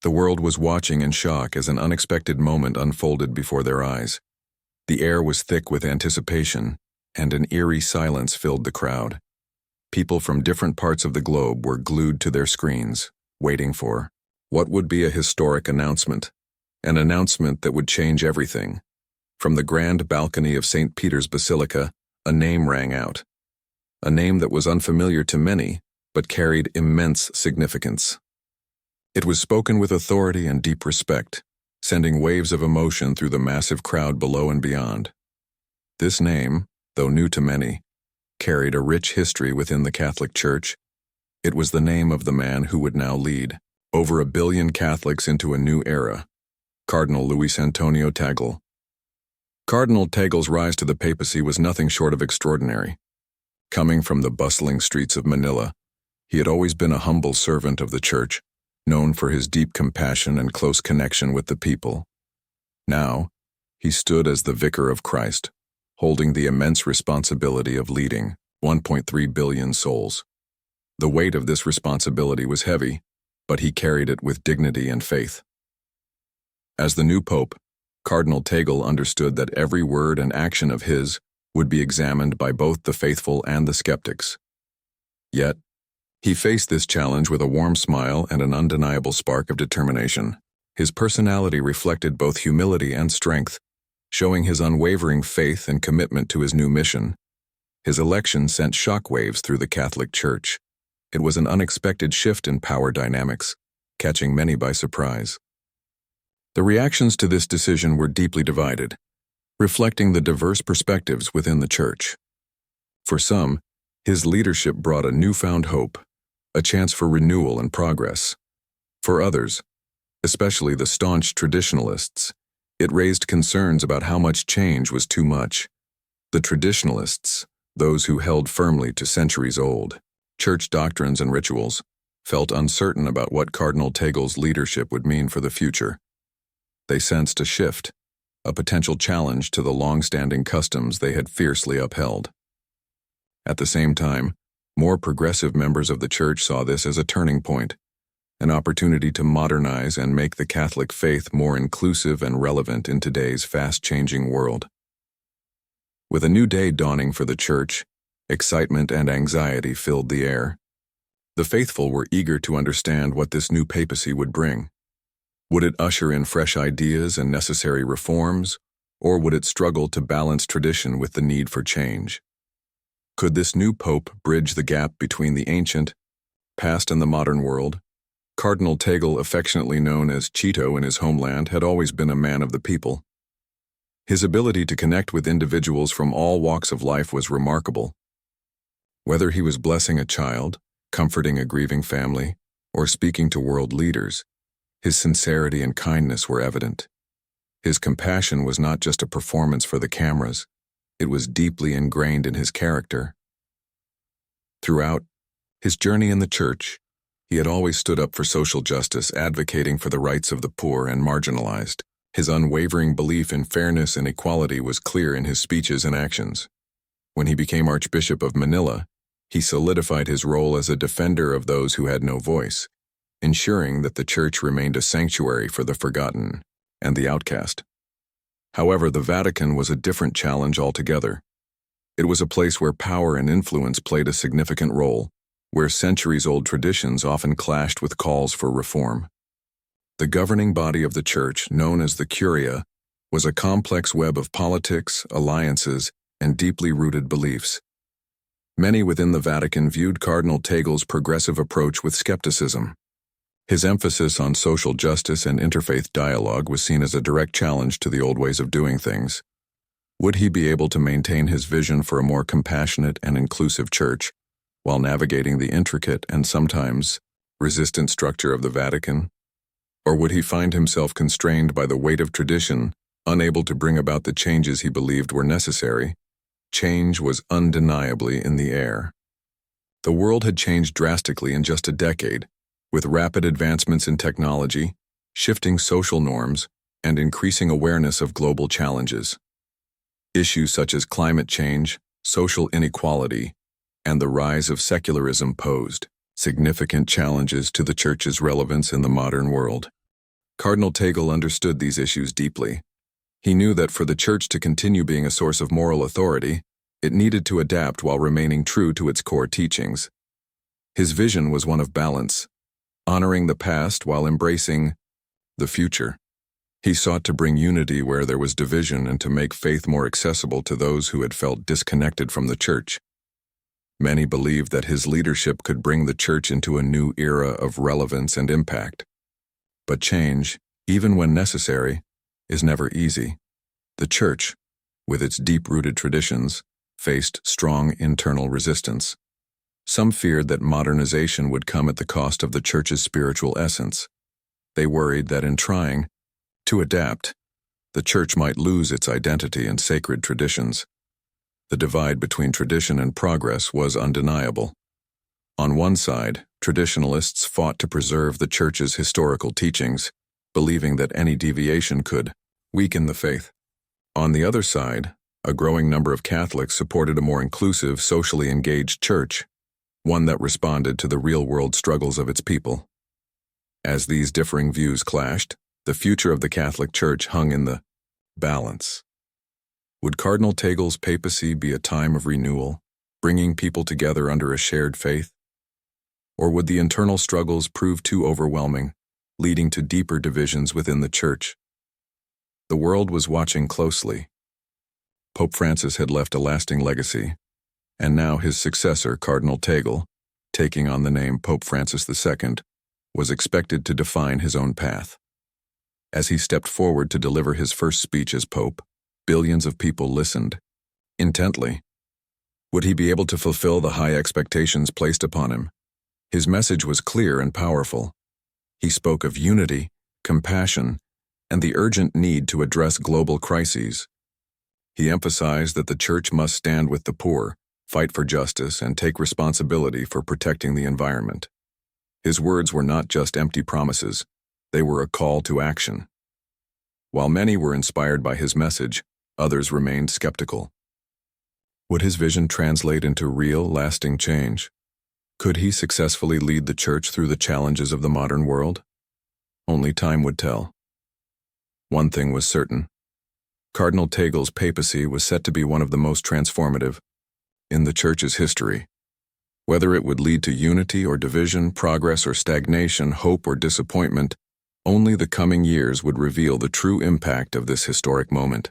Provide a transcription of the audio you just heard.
The world was watching in shock as an unexpected moment unfolded before their eyes. The air was thick with anticipation, and an eerie silence filled the crowd. People from different parts of the globe were glued to their screens, waiting for what would be a historic announcement, an announcement that would change everything. From the grand balcony of St. Peter's Basilica, a name rang out. A name that was unfamiliar to many, but carried immense significance. It was spoken with authority and deep respect, sending waves of emotion through the massive crowd below and beyond. This name, though new to many, carried a rich history within the Catholic Church. It was the name of the man who would now lead over 1 billion Catholics into a new era, Cardinal Luis Antonio Tagle. Cardinal Tagle's rise to the papacy was nothing short of extraordinary. Coming from the bustling streets of Manila, he had always been a humble servant of the Church, known for his deep compassion and close connection with the people. Now, he stood as the vicar of Christ, holding the immense responsibility of leading 1.3 billion souls. The weight of this responsibility was heavy, but he carried it with dignity and faith. As the new pope, Cardinal Tagle understood that every word and action of his would be examined by both the faithful and the skeptics. Yet, he faced this challenge with a warm smile and an undeniable spark of determination. His personality reflected both humility and strength, showing his unwavering faith and commitment to his new mission. His election sent shockwaves through the Catholic Church. It was an unexpected shift in power dynamics, catching many by surprise. The reactions to this decision were deeply divided, reflecting the diverse perspectives within the Church. For some, his leadership brought a newfound hope, a chance for renewal and progress. For others, especially the staunch traditionalists, it raised concerns about how much change was too much. The traditionalists, those who held firmly to centuries-old Church doctrines and rituals, felt uncertain about what Cardinal Tagle's leadership would mean for the future. They sensed a shift, a potential challenge to the long-standing customs they had fiercely upheld. At the same time, more progressive members of the Church saw this as a turning point, an opportunity to modernize and make the Catholic faith more inclusive and relevant in today's fast-changing world. With a new day dawning for the Church, excitement and anxiety filled the air. The faithful were eager to understand what this new papacy would bring. Would it usher in fresh ideas and necessary reforms, or would it struggle to balance tradition with the need for change? Could this new pope bridge the gap between the ancient, past and the modern world? Cardinal Tagle, affectionately known as Chito in his homeland, had always been a man of the people. His ability to connect with individuals from all walks of life was remarkable. Whether he was blessing a child, comforting a grieving family, or speaking to world leaders, his sincerity and kindness were evident. His compassion was not just a performance for the cameras, it was deeply ingrained in his character. Throughout his journey in the Church, he had always stood up for social justice, advocating for the rights of the poor and marginalized. His unwavering belief in fairness and equality was clear in his speeches and actions. When he became Archbishop of Manila, he solidified his role as a defender of those who had no voice, ensuring that the Church remained a sanctuary for the forgotten and the outcast. However, the Vatican was a different challenge altogether. It was a place where power and influence played a significant role, where centuries-old traditions often clashed with calls for reform. The governing body of the Church, known as the Curia, was a complex web of politics, alliances, and deeply rooted beliefs. Many within the Vatican viewed Cardinal Tagle's progressive approach with skepticism. His emphasis on social justice and interfaith dialogue was seen as a direct challenge to the old ways of doing things. Would he be able to maintain his vision for a more compassionate and inclusive Church, while navigating the intricate and sometimes resistant structure of the Vatican? Or would he find himself constrained by the weight of tradition, unable to bring about the changes he believed were necessary? Change was undeniably in the air. The world had changed drastically in just a decade, with rapid advancements in technology, shifting social norms, and increasing awareness of global challenges. Issues such as climate change, social inequality, and the rise of secularism posed significant challenges to the Church's relevance in the modern world. Cardinal Tagle understood these issues deeply. He knew that for the Church to continue being a source of moral authority, it needed to adapt while remaining true to its core teachings. His vision was one of balance, honoring the past while embracing the future. He sought to bring unity where there was division and to make faith more accessible to those who had felt disconnected from the Church. Many believed that his leadership could bring the Church into a new era of relevance and impact. But change, even when necessary, is never easy. The Church, with its deep-rooted traditions, faced strong internal resistance. Some feared that modernization would come at the cost of the Church's spiritual essence. They worried that in trying to adapt, the Church might lose its identity and sacred traditions. The divide between tradition and progress was undeniable. On one side, traditionalists fought to preserve the Church's historical teachings, believing that any deviation could weaken the faith. On the other side, a growing number of Catholics supported a more inclusive, socially engaged Church, one that responded to the real-world struggles of its people. As these differing views clashed, the future of the Catholic Church hung in the balance. Would Cardinal Tagle's papacy be a time of renewal, bringing people together under a shared faith? Or would the internal struggles prove too overwhelming, leading to deeper divisions within the Church? The world was watching closely. Pope Francis had left a lasting legacy, and now his successor, Cardinal Tagle, taking on the name Pope Francis II, was expected to define his own path. As he stepped forward to deliver his first speech as Pope, billions of people listened intently. Would he be able to fulfill the high expectations placed upon him? His message was clear and powerful. He spoke of unity, compassion, and the urgent need to address global crises. He emphasized that the Church must stand with the poor, fight for justice, and take responsibility for protecting the environment. His words were not just empty promises, they were a call to action. While many were inspired by his message, others remained skeptical. Would his vision translate into real, lasting change? Could he successfully lead the Church through the challenges of the modern world? Only time would tell. One thing was certain. Cardinal Tagle's papacy was set to be one of the most transformative in the Church's history. Whether it would lead to unity or division, progress or stagnation, hope or disappointment, only the coming years would reveal the true impact of this historic moment.